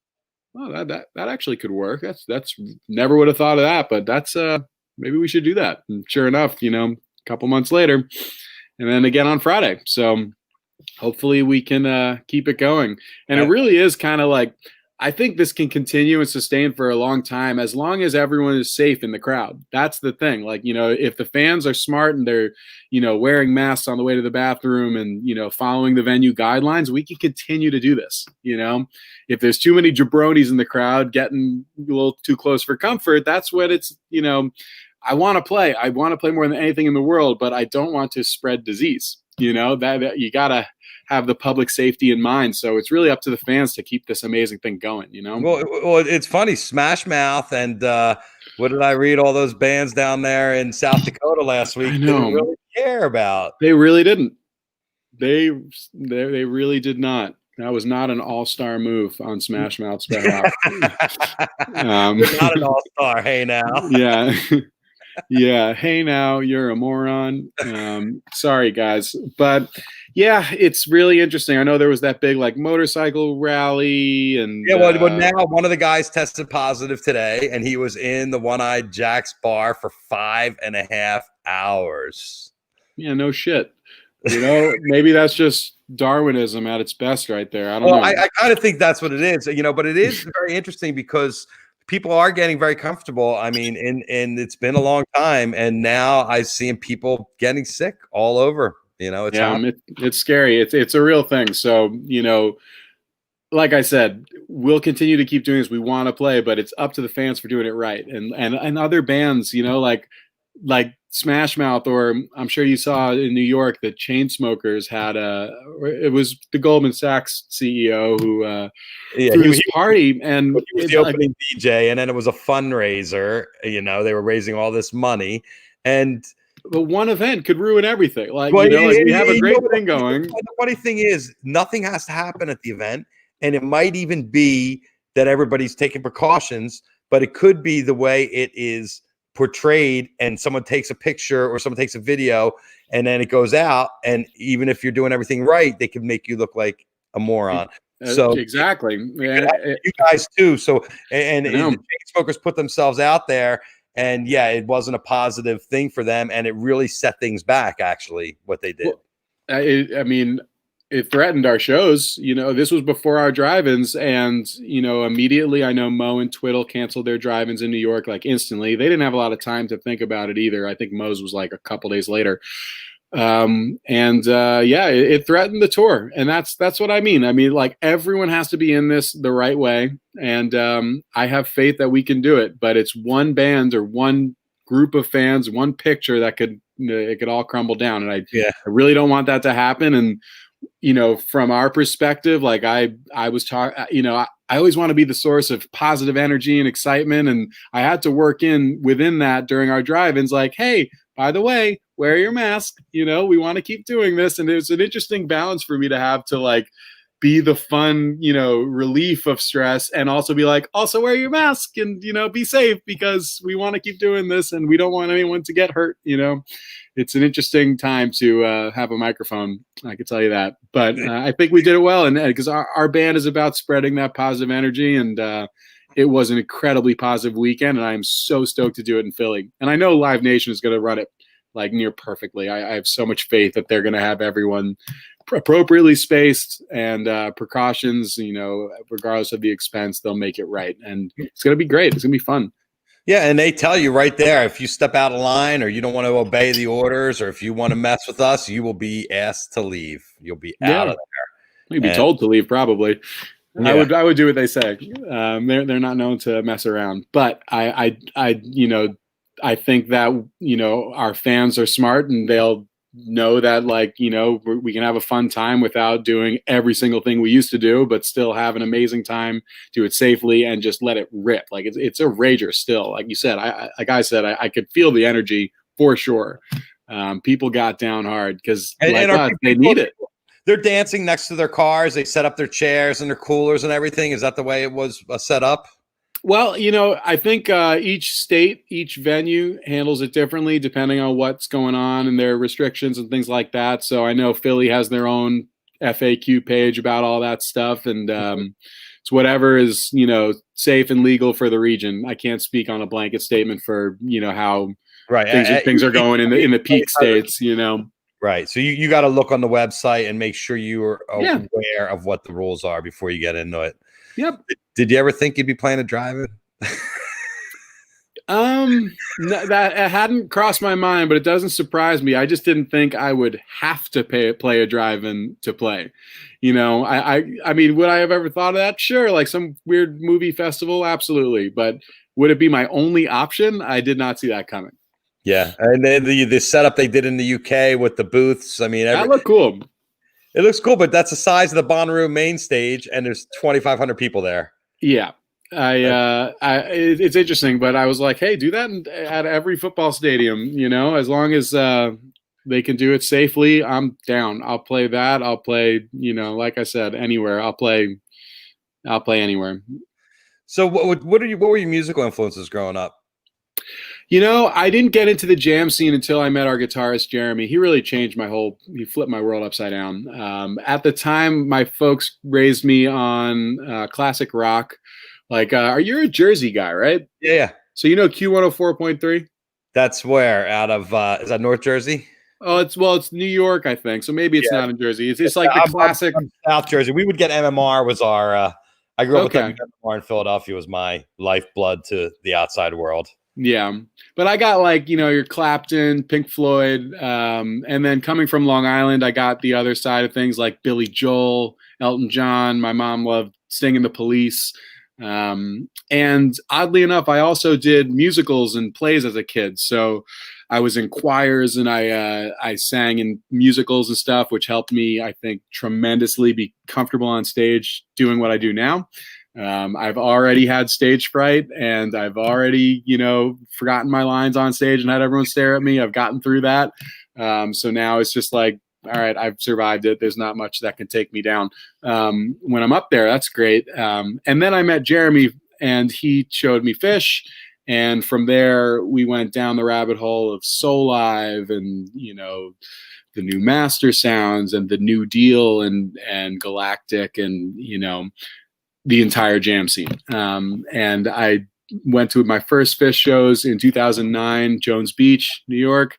that actually could work. That's never would have thought of that, but that's maybe we should do that. And sure enough, a couple months later, and then again on Friday. So hopefully we can keep it going. And it really is kind of like, I think this can continue and sustain for a long time as long as everyone is safe in the crowd. That's the thing. Like, if the fans are smart and they're, wearing masks on the way to the bathroom and, following the venue guidelines, we can continue to do this. If there's too many jabronis in the crowd getting a little too close for comfort, that's what it's, I want to play. I want to play more than anything in the world, but I don't want to spread disease. that you gotta have the public safety in mind. So it's really up to the fans to keep this amazing thing going. Well, it's funny. Smash Mouth and what did I read? All those bands down there in South Dakota last week I didn't know. really care about. They really didn't. They really did not. That was not an all-star move on Smash Mouth's behalf. You're not an all-star. Hey now. Yeah. Yeah. Hey now, you're a moron. Sorry, guys. But yeah, it's really interesting. I know there was that big like motorcycle rally, and yeah, well, now one of the guys tested positive today, and he was in the One-Eyed Jack's bar for 5.5 hours. Yeah, no shit. Maybe that's just Darwinism at its best right there. I don't know. I kind of think that's what it is, but it is very interesting because people are getting very comfortable. I mean, and it's been a long time, and now I'm seeing people getting sick all over. It's scary. It's a real thing. So, like I said, we'll continue to keep doing this. We want to play, but it's up to the fans for doing it right. And other bands, like Smash Mouth, or I'm sure you saw in New York that Chainsmokers had it was the Goldman Sachs CEO who threw his party, and he was the opening DJ, and then it was a fundraiser. They were raising all this money, and the one event could ruin everything. We have a great thing going. The funny thing is, nothing has to happen at the event, and it might even be that everybody's taking precautions, but it could be the way it is portrayed, and someone takes a picture or someone takes a video, and then it goes out, and even if you're doing everything right, they can make you look like a moron. So exactly, you guys too. So and the Chainsmokers put themselves out there, and yeah, it wasn't a positive thing for them, and it really set things back. Actually, what they did. Well, it threatened our shows. This was before our drive-ins, and immediately I know Mo and Twiddle canceled their drive-ins in New York like instantly. They didn't have a lot of time to think about it either. I think Mo's was like a couple days later. It threatened the tour, and that's what I mean. Like, everyone has to be in this the right way, and I have faith that we can do it. But it's one band or one group of fans, one picture that it could all crumble down, and I really don't want that to happen. And from our perspective, like I was talking, I always want to be the source of positive energy and excitement. And I had to work within that during our drive-ins, like, hey, by the way, wear your mask. We want to keep doing this. And it was an interesting balance for me to have to like be the fun, relief of stress, and also be like, also wear your mask and, be safe, because we want to keep doing this and we don't want anyone to get hurt. It's an interesting time to have a microphone. I can tell you that, but I think we did it well. And because our band is about spreading that positive energy, and it was an incredibly positive weekend, and I'm so stoked to do it in Philly. And I know Live Nation is going to run it like near perfectly. I have so much faith that they're going to have everyone appropriately spaced and precautions, regardless of the expense, they'll make it right. And it's going to be great. It's going to be fun. Yeah, and they tell you right there, if you step out of line or you don't want to obey the orders, or if you want to mess with us, you will be asked to leave. You'll be out of there. You'd be told to leave, probably. Yeah. I would do what they say. They're not known to mess around, but I think that our fans are smart, and they'll know that, like, we can have a fun time without doing every single thing we used to do, but still have an amazing time, do it safely, and just let it rip. Like, it's a rager still. Like you said, I could feel the energy for sure. People got down hard because they need it. They're dancing next to their cars. They set up their chairs and their coolers and everything. Is that the way it was set up? Well, I think each state, each venue handles it differently depending on what's going on and their restrictions and things like that. So I know Philly has their own FAQ page about all that stuff, and it's whatever is safe and legal for the region. I can't speak on a blanket statement for how things are going in the peak states. Right. So you got to look on the website and make sure you are aware of what the rules are before you get into it. Yep. Did you ever think you'd be playing a drive-in? No, that hadn't crossed my mind, but it doesn't surprise me. I just didn't think I would have to play a drive-in to play. I mean, would I have ever thought of that? Sure, like some weird movie festival, absolutely. But would it be my only option? I did not see that coming. Yeah, and then the setup they did in the UK with the booths. I mean, That looked cool. It looks cool, but that's the size of the Bonnaroo main stage, and there's 2,500 people there. Yeah. It's interesting, but I was like, hey, do that at every football stadium, you know, as long as they can do it safely, I'm down. I'll play that. I'll play, you know, like I said, anywhere. I'll play anywhere. So what were your musical influences growing up? You know, I didn't get into the jam scene until I met our guitarist, Jeremy. He really changed he flipped my world upside down. At the time, my folks raised me on classic rock. Like, you're a Jersey guy, right? Yeah. So you know Q104.3? That's where out of is that North Jersey? Oh, it's New York, I think. So maybe it's not in Jersey. It's like the classic. I'm South Jersey. We would get MMR was our. I grew up with MMR in Philadelphia. Was my lifeblood to the outside world. Yeah, but I got like, you know, your Clapton, Pink Floyd, and then coming from Long Island, I got the other side of things like Billy Joel, Elton John. My mom loved Sting and the Police. And oddly enough, I also did musicals and plays as a kid. So I was in choirs and I sang in musicals and stuff, which helped me, I think, tremendously be comfortable on stage doing what I do now. I've already had stage fright and I've already, you know, forgotten my lines on stage and had everyone stare at me. I've gotten through that. So now it's just like, all right, I've survived it. There's not much that can take me down. When I'm up there, that's great. And then I met Jeremy and he showed me Fish. And from there, we went down the rabbit hole of Soul Live and, you know, the new Master Sounds and the New Deal and Galactic and, you know, the entire jam scene. And I went to my first Fish shows in 2009, Jones Beach, New York.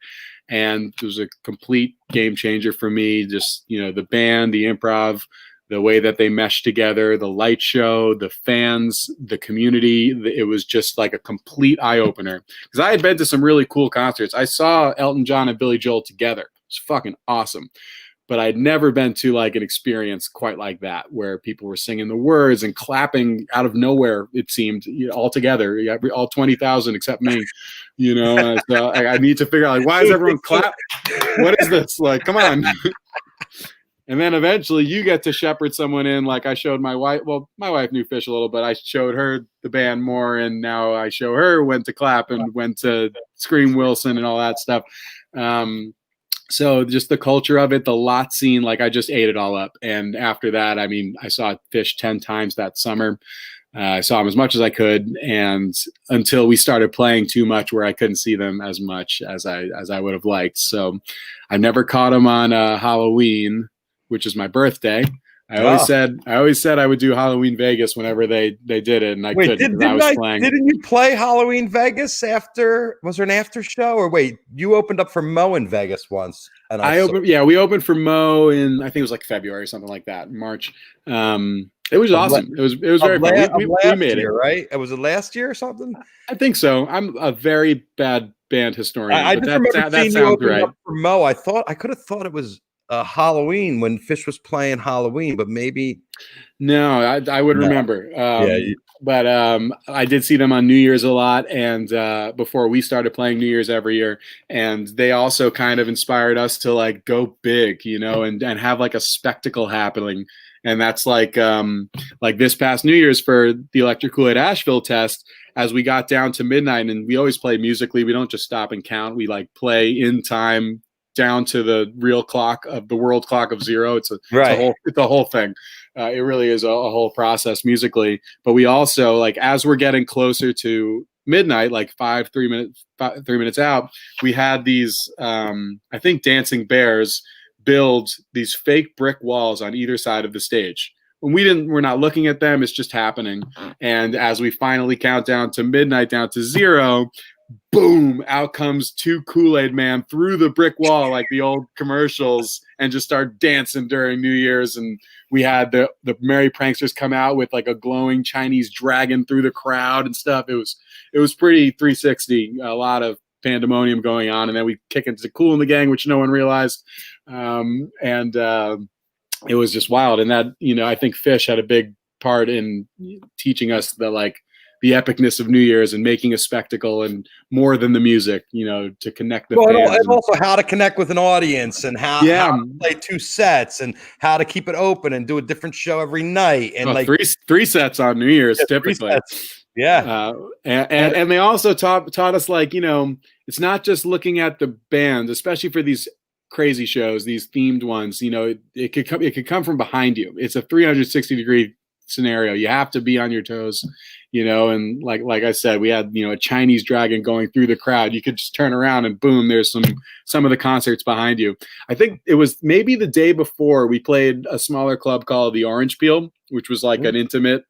And it was a complete game changer for me. Just, you know, the band, the improv, the way that they meshed together, the light show, the fans, the community. It was just like a complete eye opener. Because I had been to some really cool concerts. I saw Elton John and Billy Joel together. It's fucking awesome. But I'd never been to like an experience quite like that, where people were singing the words and clapping out of nowhere. It seemed, you know, all together, all 20,000 except me. You know, so I need to figure out like, why is everyone clap? What is this? Like, come on. And then eventually you get to shepherd someone in. Like I showed my wife. Well, my wife knew Fish a little, but I showed her the band more, and now I show her when to clap and when to scream Wilson and all that stuff. So just the culture of it, the lot scene, like I just ate it all up. And after that, I mean, I saw Fish 10 times that summer. I saw them as much as I could, and until we started playing too much where I couldn't see them as much as I would have liked. So I never caught them on Halloween, which is my birthday. I always said I would do Halloween Vegas whenever they did it, and I couldn't. I was playing. Didn't you play Halloween Vegas after? Was there an after show, or wait, you opened up for Mo in Vegas once? And we opened for Mo in, I think it was like February or something like that, March. It was awesome. It was very fun. We made it, right? It was it last year or something? I think so. I'm a very bad band historian. I just remember seeing you open up for Mo. I could have thought it was Halloween when Fish was playing Halloween, but maybe no, I would remember. But I did see them on New Year's a lot, and before we started playing New Year's every year, and they also kind of inspired us to like go big, you know, and have like a spectacle happening. And that's like this past New Year's for the Electric Kool-Aid Asheville test, as we got down to midnight, and we always play musically. We don't just stop and count. We like play in time down to the real clock of the world clock of zero. It's a whole thing. It really is a whole process musically. But we also, like, as we're getting closer to midnight, like 3 minutes out, we had these, I think Dancing Bears build these fake brick walls on either side of the stage. When we're not looking at them, it's just happening. And as we finally count down to midnight, down to zero, boom, out comes two Kool-Aid Man through the brick wall like the old commercials and just start dancing during New Year's. And we had the Merry Pranksters come out with like a glowing Chinese dragon through the crowd and stuff. It was pretty 360, a lot of pandemonium going on. And then we kick into Kool and the Gang, which no one realized. It was just wild. And that, you know, I think Fish had a big part in teaching us that, like, the epicness of New Year's and making a spectacle and more than the music, to connect the fans. And also how to connect with an audience and how to play 2 sets and how to keep it open and do a different show every night. And three sets on New Year's, typically. Yeah. And they also taught us, like, it's not just looking at the bands, especially for these crazy shows, these themed ones, it could come from behind you. It's a 360-degree scenario. You have to be on your toes, and like I said, we had, a Chinese dragon going through the crowd. You could just turn around and boom, there's some of the concerts behind you. I think it was maybe the day before we played a smaller club called the Orange Peel, which was like an intimate,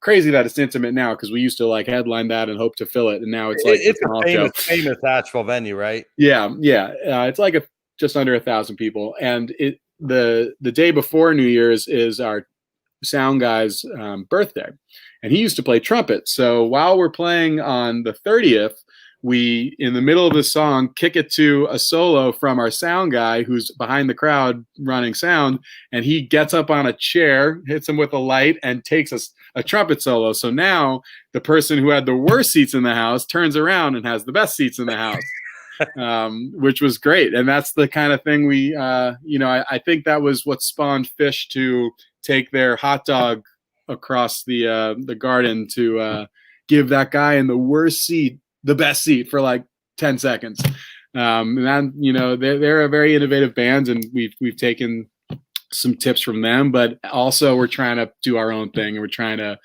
crazy that it's intimate now, because we used to like headline that and hope to fill it, and now it's like it's a famous Asheville venue, right? Yeah. It's like just under 1,000 people, and the day before New Year's is our sound guy's birthday, and he used to play trumpet. So while we're playing on the 30th, we, in the middle of the song, kick it to a solo from our sound guy who's behind the crowd running sound, and he gets up on a chair, hits him with a light, and takes a trumpet solo. So now the person who had the worst seats in the house turns around and has the best seats in the house. Which was great. And that's the kind of thing we, I think that was what spawned Fish to take their hot dog across the garden to give that guy in the worst seat the best seat for like 10 seconds. And then, they're a very innovative band, and we've taken some tips from them, but also we're trying to do our own thing, and we're trying to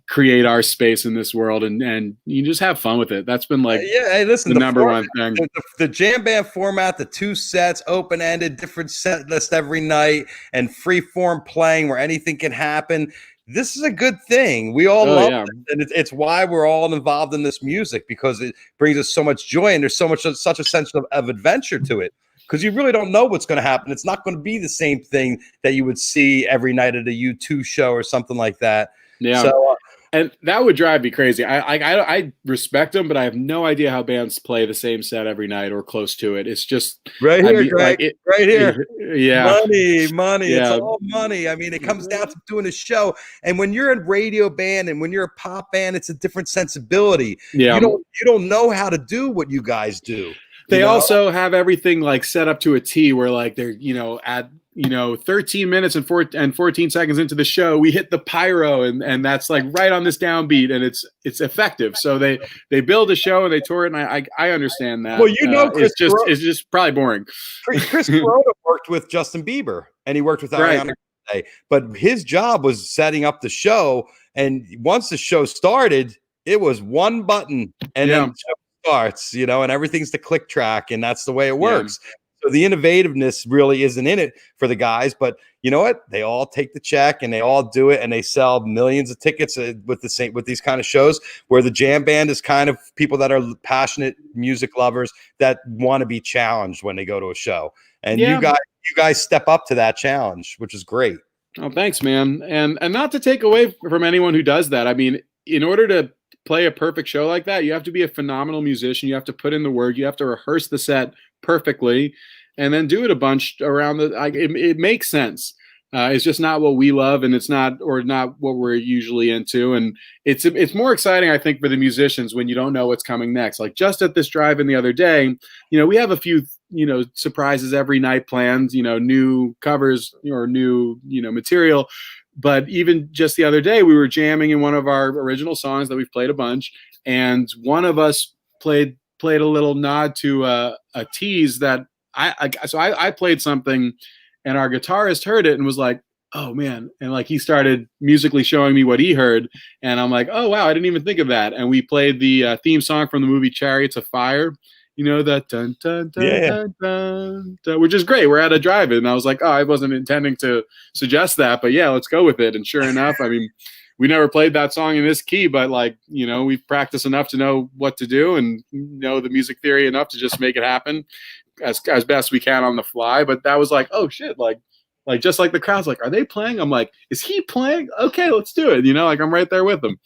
create our space in this world, and you just have fun with it. That's been like the number one thing. The jam band format, the 2 sets, open-ended, different set list every night, and free form playing where anything can happen. This is a good thing. We all love it, and it's why we're all involved in this music, because it brings us so much joy, and there's such a sense of adventure to it. Because you really don't know what's going to happen. It's not going to be the same thing that you would see every night at a U2 show or something like that. Yeah. So, and that would drive me crazy. I respect them, but I have no idea how bands play the same set every night or close to it. It's just right here, Greg. Right here. Yeah. Money. Yeah. It's all money. I mean, it comes down to doing a show. And when you're a radio band and when you're a pop band, it's a different sensibility. Yeah. You don't know how to do what you guys do. They also have everything like set up to a T, where like they're, at 13 minutes and 14 seconds into the show, we hit the pyro, and that's like right on this downbeat, and it's effective. So they build a show and they tour it, and I understand that. Well, Chris, it's just probably boring. Chris Corona worked with Justin Bieber, and he worked with Ariana Grande, but his job was setting up the show, and once the show started, it was one button, and then the show starts, and everything's the click track, and that's the way it works. So the innovativeness really isn't in it for the guys, but you know what? They all take the check and they all do it, and they sell millions of tickets with these kind of shows, where the jam band is kind of people that are passionate music lovers that want to be challenged when they go to a show. And you guys step up to that challenge, which is great. Oh, thanks, man. And not to take away from anyone who does that. I mean, in order to play a perfect show like that, you have to be a phenomenal musician. You have to put in the work. You have to rehearse the set perfectly, and then do it a bunch around it makes sense. It's just not what we love, and it's not what we're usually into. And it's more exciting, I think, for the musicians when you don't know what's coming next. Like just at this drive-in the other day, we have a few, surprises every night planned, new covers or new, material. But even just the other day, we were jamming in one of our original songs that we've played a bunch, and one of us played a little nod to a tease that I played something, and our guitarist heard it and was like, "Oh man!" And like he started musically showing me what he heard, and I'm like, "Oh wow, I didn't even think of that." And we played the theme song from the movie Chariots of Fire. That dun, dun, dun, dun, dun, dun, which is great. We're at a drive-in, and I was like, "Oh, I wasn't intending to suggest that, but yeah, let's go with it." And sure enough, I mean, we never played that song in this key, but like, we've practiced enough to know what to do, and know the music theory enough to just make it happen as best we can on the fly. But that was like, oh shit, like just like the crowd's like, are they playing? I'm like, is he playing? Okay, let's do it. Like I'm right there with them.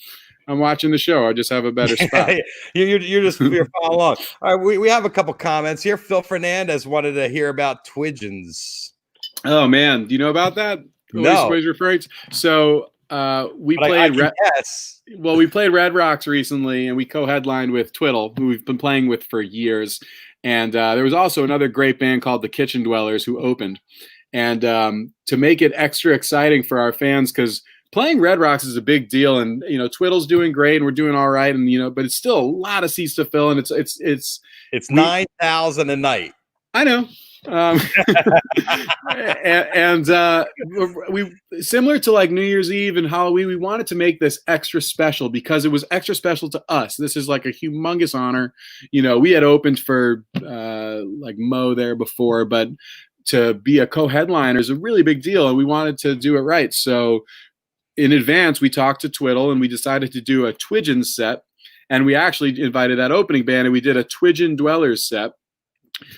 I'm watching the show. I just have a better spot. you're following along. All right, we have a couple comments here. Phil Fernandez wanted to hear about Pigeons. Oh man, do you know about that? No. What he's referring to? So We But played yes. Well, we played Red Rocks recently, and we co-headlined with Twiddle, who we've been playing with for years. And there was also another great band called the Kitchen Dwellers who opened. And to make it extra exciting for our fans, because playing Red Rocks is a big deal, and Twiddle's doing great, and we're doing all right, and but it's still a lot of seats to fill, and it's 9,000 a night. I know. And we similar to like New Year's Eve and Halloween, we wanted to make this extra special because it was extra special to us. This is like a humongous honor. We had opened for like Mo there before, but to be a co-headliner is a really big deal, and we wanted to do it right. So in advance, we talked to Twiddle, and we decided to do a Twidgen set, and we actually invited that opening band, and we did a Twidgen Dwellers set,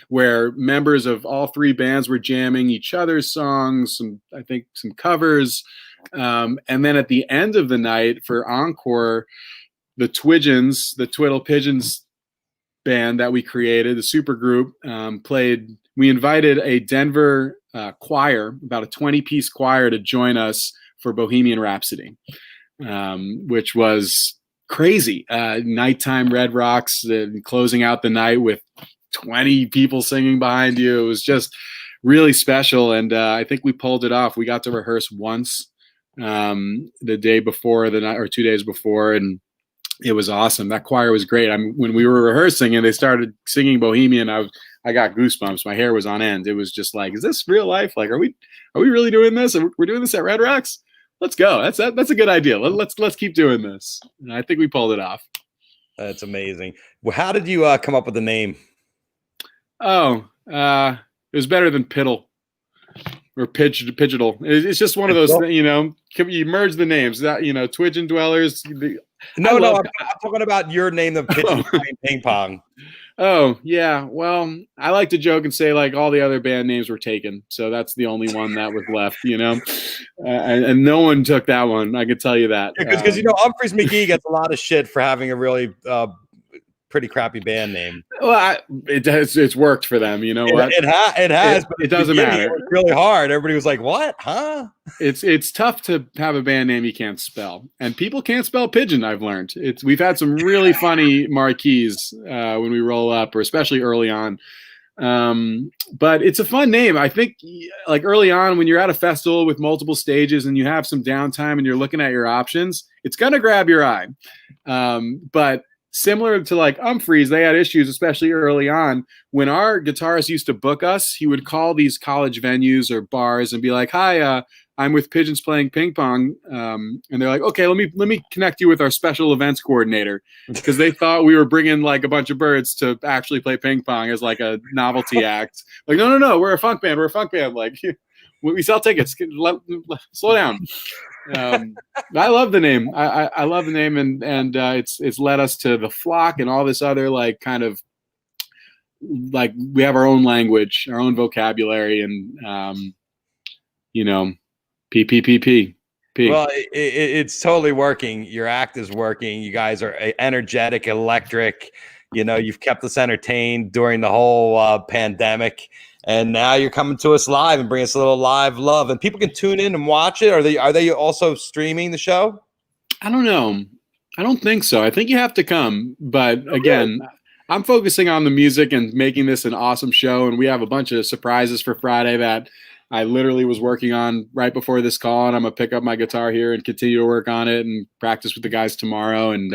where members of all three bands were jamming each other's songs, I think some covers. And then at the end of the night for encore, the Twidgens, the Twiddle Pigeons band that we created, the super group, played. We invited a Denver choir, about a 20-piece choir, to join us for Bohemian Rhapsody, which was crazy. Nighttime Red Rocks, closing out the night with 20 people singing behind you. It was just really special, and I think we pulled it off. We got to rehearse once the day before the night, or 2 days before, and it was awesome. That choir was great. When we were rehearsing and they started singing Bohemian, I got goosebumps. My hair was on end. It was just like, is this real life? Like, are we really doing this? We're doing this at Red Rocks? Let's go. That's a good idea. Let's keep doing this. And I think we pulled it off. That's amazing. Well, how did you come up with the name? Oh, it was better than Piddle or Pidgetal. It's just one of those, you merge the names. That Twidgen Dwellers. No, I'm talking about your name, the Pigeons Playing Ping Pong. Oh, yeah. Well, I like to joke and say like all the other band names were taken, so that's the only one that was left. And no one took that one. I can tell you that. Because Humphreys McGee gets a lot of shit for having a really pretty crappy band name. Well, it's worked for them. You know what? It has. But it doesn't matter. It was really hard. Everybody was like, "What? Huh?" It's tough to have a band name you can't spell, and people can't spell pigeon. I've learned. We've had some really funny marquees when we roll up, or especially early on. But it's a fun name. I think like early on when you're at a festival with multiple stages and you have some downtime and you're looking at your options, it's gonna grab your eye. But similar to like Humphreys, they had issues, especially early on. When our guitarist used to book us, he would call these college venues or bars and be like, "Hi, I'm with Pigeons Playing Ping Pong," and they're like, "Okay, let me connect you with our special events coordinator," because they thought we were bringing like a bunch of birds to actually play ping pong as like a novelty act. Like, no, we're a funk band. Like, we sell tickets. Slow down. I love the name. I love the name, and it's led us to the Flock and all this other like kind of like we have our own language, our own vocabulary, and PPPP. Well, it's totally working. Your act is working. You guys are energetic, electric. You've kept us entertained during the whole pandemic. And now you're coming to us live and bring us a little live love, and people can tune in and watch it. Are they also streaming the show? I don't know. I don't think so. I think you have to come. But again, I'm focusing on the music and making this an awesome show. And we have a bunch of surprises for Friday that I literally was working on right before this call. And I'm going to pick up my guitar here and continue to work on it and practice with the guys tomorrow. And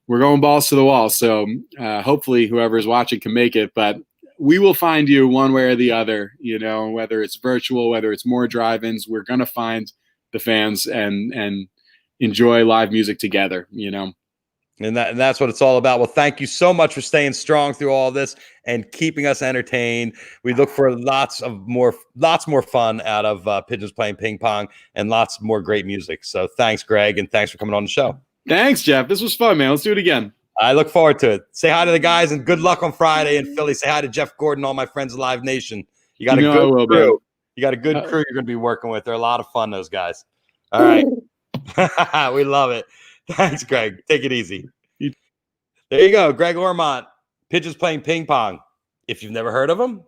we're going balls to the wall. So hopefully whoever is watching can make it. But we will find you one way or the other, whether it's virtual, whether it's more drive-ins, we're going to find the fans and enjoy live music together, And that's what it's all about. Well, thank you so much for staying strong through all this and keeping us entertained. We look for lots more fun out of Pigeons Playing Ping Pong and lots more great music. So thanks, Greg, and thanks for coming on the show. Thanks, Jeff. This was fun, man. Let's do it again. I look forward to it. Say hi to the guys and good luck on Friday in Philly. Say hi to Jeff Gordon, all my friends at Live Nation. You got a good crew. You got a good crew you're going to be working with. They're a lot of fun, those guys. All right. We love it. Thanks, Greg. Take it easy. There you go. Greg Ormont, Pigeons Playing Ping Pong. If you've never heard of him,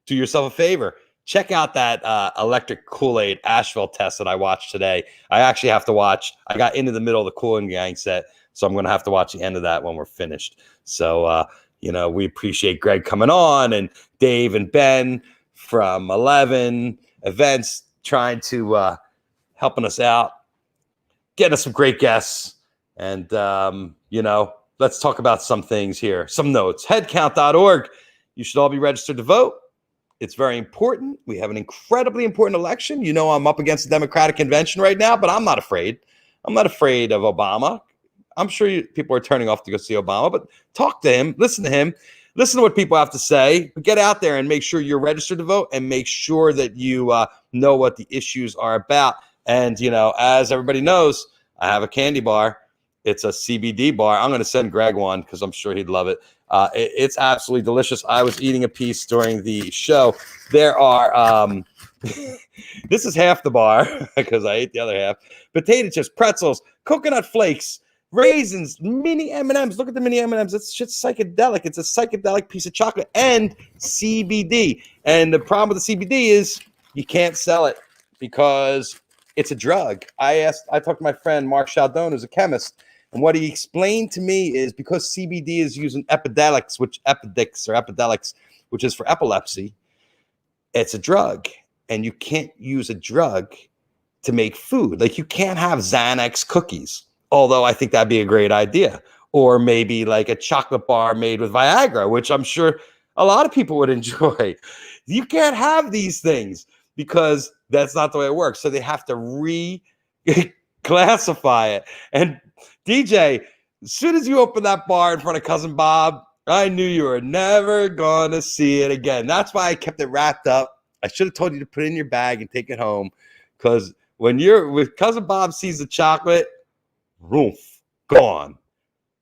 do yourself a favor. check out that electric Kool-Aid Asheville test that I watched today. I actually have to watch. I got into the middle of the Kool and Gang set, so I'm going to have to watch the end of that when we're finished. So, we appreciate Greg coming on, and Dave and Ben from 11 Events trying to helping us out, getting us some great guests. And, let's talk about some things here. Some notes. Headcount.org. You should all be registered to vote. It's very important. We have an incredibly important election. I'm up against the Democratic convention right now, but I'm not afraid. I'm not afraid of Obama. I'm sure people are turning off to go see Obama, but talk to him, listen to what people have to say. Get out there and make sure you're registered to vote, and make sure that you know what the issues are about. And, as everybody knows, I have a candy bar. It's a CBD bar. I'm going to send Greg one because I'm sure he'd love it. It's absolutely delicious. I was eating a piece during the show. There are, this is half the bar because I ate the other half. Potato chips, pretzels, coconut flakes, raisins, mini M&Ms. Look at the mini M&Ms. It's just psychedelic. It's a psychedelic piece of chocolate, and CBD. And the problem with the CBD is you can't sell it because it's a drug. I talked to my friend Mark Chaldon, who's a chemist, and what he explained to me is because CBD is using epidelics, which is for epilepsy, it's a drug, and you can't use a drug to make food. Like, you can't have Xanax cookies, although I think that'd be a great idea. Or maybe like a chocolate bar made with Viagra, which I'm sure a lot of people would enjoy. You can't have these things because that's not the way it works. So they have to reclassify it. And DJ, as soon as you open that bar in front of Cousin Bob, I knew you were never going to see it again. That's why I kept it wrapped up. I should have told you to put it in your bag and take it home, because when Cousin Bob sees the chocolate, roof, gone.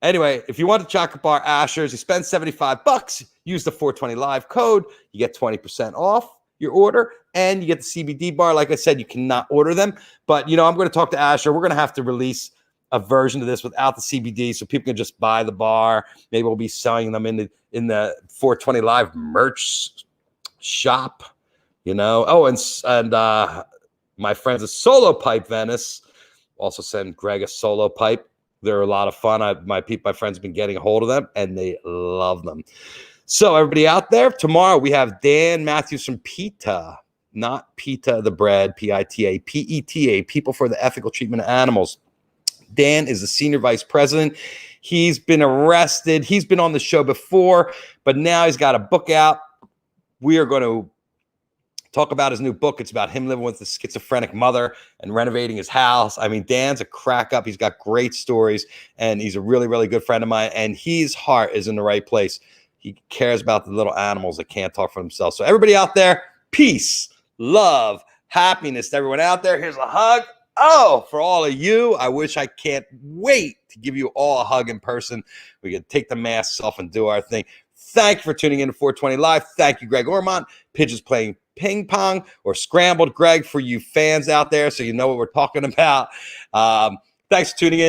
Anyway, if you want the chocolate bar Ashers, you spend $75, use the 420 Live code, you get 20% off your order, and you get the CBD bar. Like I said, you cannot order them, but I'm going to talk to Asher. We're going to have to release a version of this without the CBD so people can just buy the bar. Maybe we'll be selling them in the 420 Live merch shop, Oh, and my friends at Solo Pipe Venice also send Greg a solo pipe. They're a lot of fun. My friends have been getting a hold of them, and they love them. So everybody out there, tomorrow we have Dan Matthews from PETA, not Pita the bread, PITA, PETA, People for the Ethical Treatment of Animals. Dan is the senior vice president. He's been arrested. He's been on the show before, but now he's got a book out. We are going to talk about his new book. It's about him living with a schizophrenic mother and renovating his house. I mean, Dan's a crack up. He's got great stories, and he's a really, really good friend of mine, and his heart is in the right place. He cares about the little animals that can't talk for themselves. So everybody out there, peace, love, happiness to everyone out there. Here's a hug. Oh, for all of you, I wish I can't wait to give you all a hug in person. We can take the masks off and do our thing. Thank you for tuning in to 420 Live. Thank you, Greg Ormont. Pigeons Playing Ping Pong, or Scrambled Greg for you fans out there, so you know what we're talking about. Thanks for tuning in.